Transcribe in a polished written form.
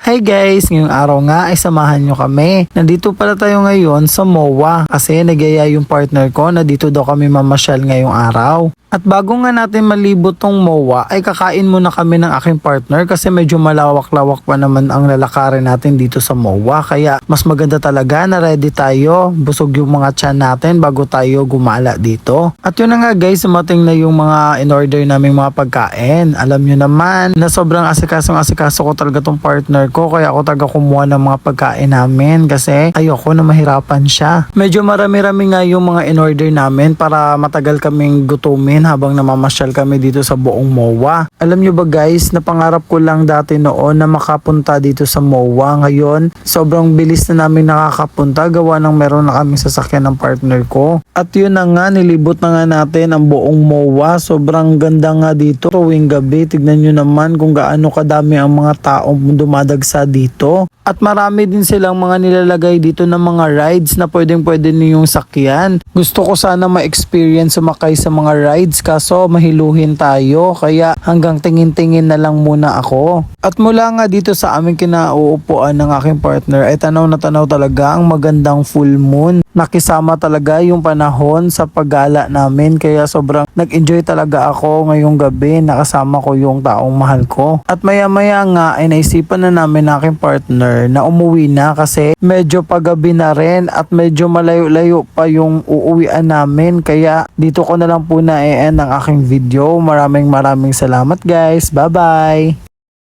Hi guys! Ngayong araw nga ay samahan nyo kami. Nandito pala tayo ngayon sa MOA kasi nagyaya yung partner ko na dito daw kami mamasyal ngayong araw. At bago nga natin malibot tong MOA ay kakain muna kami ng aking partner kasi medyo malawak-lawak pa naman ang lalakarin natin dito sa MOA. Kaya mas maganda talaga na ready tayo, busog yung mga tiyan natin bago tayo gumala dito. At yun na nga guys, sumating na yung mga in-order naming mga pagkain. Alam nyo naman na sobrang asikaso ko talaga tong partner ko kaya ako talaga kumuha ng mga pagkain namin kasi ayoko na mahirapan siya. Medyo marami-rami nga yung mga in-order namin para matagal kaming gutumin habang namamasyal kami dito sa buong MOA. Alam nyo ba guys, napangarap ko lang dati noon na makapunta dito sa MOA. Ngayon, sobrang bilis na namin nakakapunta gawa ng meron na kaming sasakyan ng partner ko. At yun na nga, nilibot na nga natin ang buong MOA. Sobrang ganda nga dito tuwing gabi. Tignan nyo naman kung gaano kadami ang mga taong dumadagsa dito. At marami din silang mga nilalagay dito ng mga rides na pwede ninyong sakyan. Gusto ko sana ma-experience sumakay sa mga rides kaso mahiluhin tayo kaya hanggang tingin-tingin na lang muna ako. At mula nga dito sa aming kinauupuan ng aking partner ay tanaw na tanaw talaga ang magandang full moon. Nakisama talaga yung panahon sa paggala namin kaya sobrang nag-enjoy talaga ako ngayong gabi, nakasama ko yung taong mahal ko. At maya-maya nga ay naisipan na namin ng aking partner na umuwi na kasi medyo paggabi na rin at medyo malayo-layo pa yung uuwian namin kaya dito ko na lang po na i-end ang aking video. Maraming salamat guys. Bye bye!